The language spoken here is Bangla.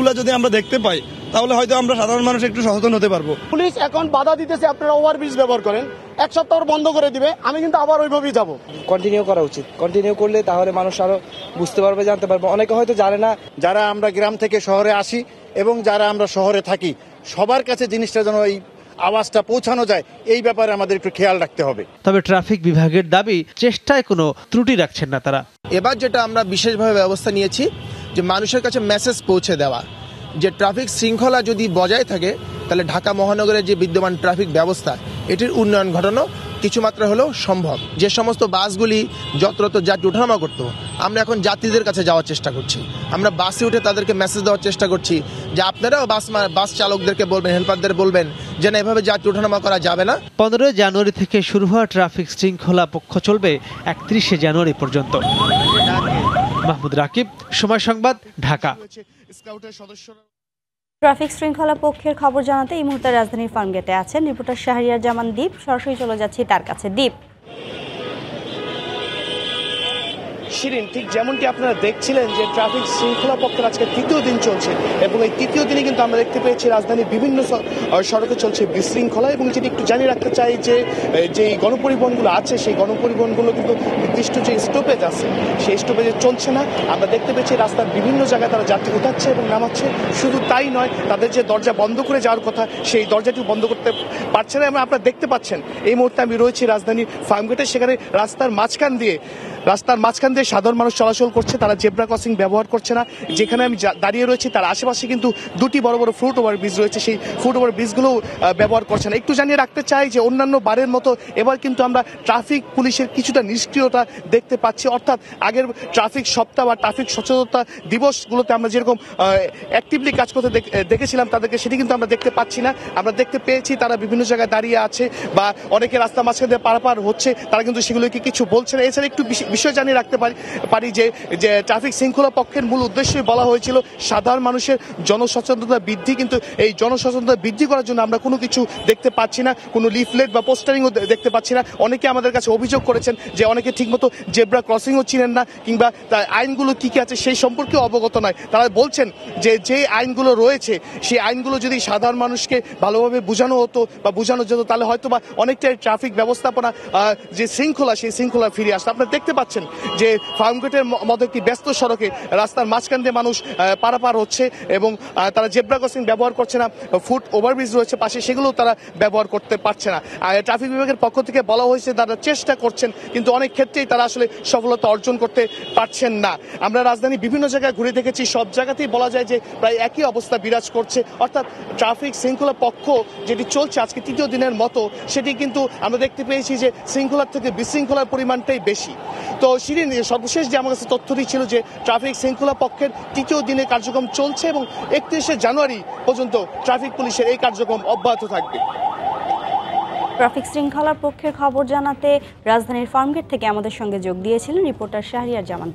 জিনিসগুলো যদি আমরা দেখতে পাই তাহলে হয়তো আমরা সাধারণ মানুষ একটু সচেতন হতে পারবো। পুলিশ এখন বাধা দিতেছে, আপনারা ওভারব্রিজ ব্যবহার করেন, এক সপ্তাহ বন্ধ করে দিবে, আমি কিন্তু আবার ওইভাবেই যাবো। কন্টিনিউ করা উচিত, কন্টিনিউ করলে তাহলে মানুষ আরো বুঝতে পারবে, জানতে পারবে। অনেকে হয়তো জানে না, যারা আমরা গ্রাম থেকে শহরে আসি এবং যারা আমরা শহরে থাকি, সবার কাছে জিনিসটা যেন এই আওয়াজটা পৌঁছানো যায়, এই ব্যাপারে আমাদের একটু খেয়াল রাখতে হবে। তবে ট্রাফিক বিভাগের দাবি, চেষ্টায় কোনো ত্রুটি রাখছেন না তারা। এবার যেটা আমরা বিশেষভাবে ব্যবস্থা নিয়েছি যে মানুষের কাছে মেসেজ পৌঁছে দেওয়া, যে ট্রাফিক শৃঙ্খলা যদি বজায় থাকে তাহলে ঢাকা মহানগরের যে বিদ্যমান ট্রাফিক ব্যবস্থা এটির উন্নয়ন ঘটানো কিছু মাত্রা হলেও সম্ভব। যে সমস্ত বাসগুলি যত্রত যাত্রী ওঠানামা করতো, আমরা এখন যাত্রীদের কাছে যাওয়ার চেষ্টা করছি। আমরা বাসে উঠে তাদেরকে মেসেজ দেওয়ার চেষ্টা করছি যে আপনারাও বাস চালকদেরকে বলবেন, হেল্পারদের বলবেন যে না, এভাবে যাত্রী ওঠানামা করা যাবে না। 15 জানুয়ারি থেকে শুরু হওয়া ট্রাফিক শৃঙ্খলা পক্ষ চলবে 31 জানুয়ারি পর্যন্ত। মাহমুদ রাকিব, সময় সংবাদ, ঢাকা। ট্রাফিক শৃঙ্খলা পক্ষের খবর জানাতে এই মুহূর্তে রাজধানীর ফার্মগেটে আছেন রিপোর্টার শাহরিয়ার জামান দীপ। সরাসরি চলে যাচ্ছি তার কাছে। দীপ। শিরিন, ঠিক যেমনটি আপনারা দেখছিলেন যে ট্রাফিক শৃঙ্খলা পক্ষের আজকে তৃতীয় দিন চলছে এবং এই তৃতীয় দিনে কিন্তু আমরা দেখতে পেয়েছি রাজধানীর বিভিন্ন সড়কে চলছে বিশৃঙ্খলা। এবং যেটি একটু জানিয়ে রাখতে চাই যে যে গণপরিবহনগুলো আছে সেই গণপরিবহনগুলো কিন্তু নির্দিষ্ট যে স্টপেজ আছে সেই স্টপেজে চলছে না। আমরা দেখতে পেয়েছি রাস্তার বিভিন্ন জায়গায় তারা যাত্রী উঠাচ্ছে এবং নামাচ্ছে। শুধু তাই নয়, তাদের যে দরজা বন্ধ করে যাওয়ার কথা সেই দরজাটিও বন্ধ করতে পারছে না। এবং আপনারা দেখতে পাচ্ছেন এই মুহূর্তে আমি রয়েছি রাজধানীর ফার্মগেটে, সেখানে রাস্তার মাঝখান দিয়ে সাধারণ মানুষ চলাচল করছে, তারা জেব্রা ক্রসিং ব্যবহার করছে না। যেখানে আমি দাঁড়িয়ে রয়েছি তার আশেপাশে কিন্তু দুটি বড় বড় ফুট ওভার ব্রিজ রয়েছে, সেই ফুট ওভার ব্রিজগুলো ব্যবহার করছে না। একটু জানিয়ে রাখতে চাই যে অন্যান্য বারের মতো এবার কিন্তু আমরা ট্রাফিক পুলিশের কিছুটা নিষ্ক্রিয়তা দেখতে পাচ্ছি। অর্থাৎ আগের ট্রাফিক সপ্তাহ বা ট্রাফিক সচেতনতা দিবসগুলোতে আমরা যেরকম অ্যাক্টিভলি কাজ করতে দেখেছিলাম তাদেরকে, সেটি কিন্তু আমরা দেখতে পাচ্ছি না। আমরা দেখতে পেয়েছি তারা বিভিন্ন জায়গায় দাঁড়িয়ে আছে বা অনেকে রাস্তা মাঝখান দিয়ে পারাপার হচ্ছে, তারা কিন্তু সেগুলোকে কিছু বলছে না। এছাড়া একটু বিষয় জানিয়ে রাখতে পারি যে ট্রাফিক শৃঙ্খলা পক্ষের মূল উদ্দেশ্যই বলা হয়েছিল সাধারণ মানুষের জনসচেতনতা বৃদ্ধি, কিন্তু এই জনসচেতনতা বৃদ্ধি করার জন্য আমরা কোনো কিছু দেখতে পাচ্ছি না, কোনো লিফলেট বা পোস্টারিংও দেখতে পাচ্ছি না। অনেকে আমাদের কাছে অভিযোগ করেছেন যে অনেকে ঠিকমতো জেব্রা ক্রসিংও চিনেন না কিংবা তার আইনগুলো কি কি আছে সেই সম্পর্কে অবগত নয়। তারা বলছেন যে আইনগুলো রয়েছে সেই আইনগুলো যদি সাধারণ মানুষকে ভালোভাবে বোঝানো হতো বা বোঝানো যেত তাহলে হয়তো বা অনেকটাই ট্রাফিক ব্যবস্থাপনা যে শৃঙ্খলা সেই শৃঙ্খলা ফিরে আসতো। আপনারা দেখতে পাচ্ছেন যে ফার্মগেটের মতো একটি ব্যস্ত সড়কে রাস্তার মাঝখান দিয়ে মানুষ পারাপার হচ্ছে এবং তারা জেব্রা ক্রসিং ব্যবহার করছে না। ফুট ওভারব্রিজ রয়েছে পাশে, সেগুলো তারা ব্যবহার করতে পারছে না। ট্রাফিক বিভাগের পক্ষ থেকে বলা হয়েছে তারা চেষ্টা করছেন, কিন্তু অনেক ক্ষেত্রেই তারা আসলে সফলতা অর্জন করতে পারছেন না। আমরা রাজধানী বিভিন্ন জায়গায় ঘুরে দেখেছি, সব জায়গাতেই বলা যায় যে প্রায় একই অবস্থা বিরাজ করছে। অর্থাৎ ট্রাফিক শৃঙ্খলা পক্ষ যেটি চলছে আজকে তৃতীয় দিনের মতো, সেটি কিন্তু আমরা দেখতে পেয়েছি যে শৃঙ্খলার থেকে বিশৃঙ্খলার পরিমাণটাই বেশি। তো শিরিন, সর্বশেষ যে আমার কাছে তথ্যটি ছিল যে ট্রাফিক শৃঙ্খলা পক্ষের তৃতীয় দিনের কার্যক্রম চলছে এবং 31 জানুয়ারি পর্যন্ত ট্রাফিক পুলিশের এই কার্যক্রম অব্যাহত থাকবে। ট্রাফিক শৃঙ্খলার পক্ষের খবর জানাতে রাজধানীর ফার্মগেট থেকে আমাদের সঙ্গে যোগ দিয়েছিলেন রিপোর্টার শাহরিয়ার জামান।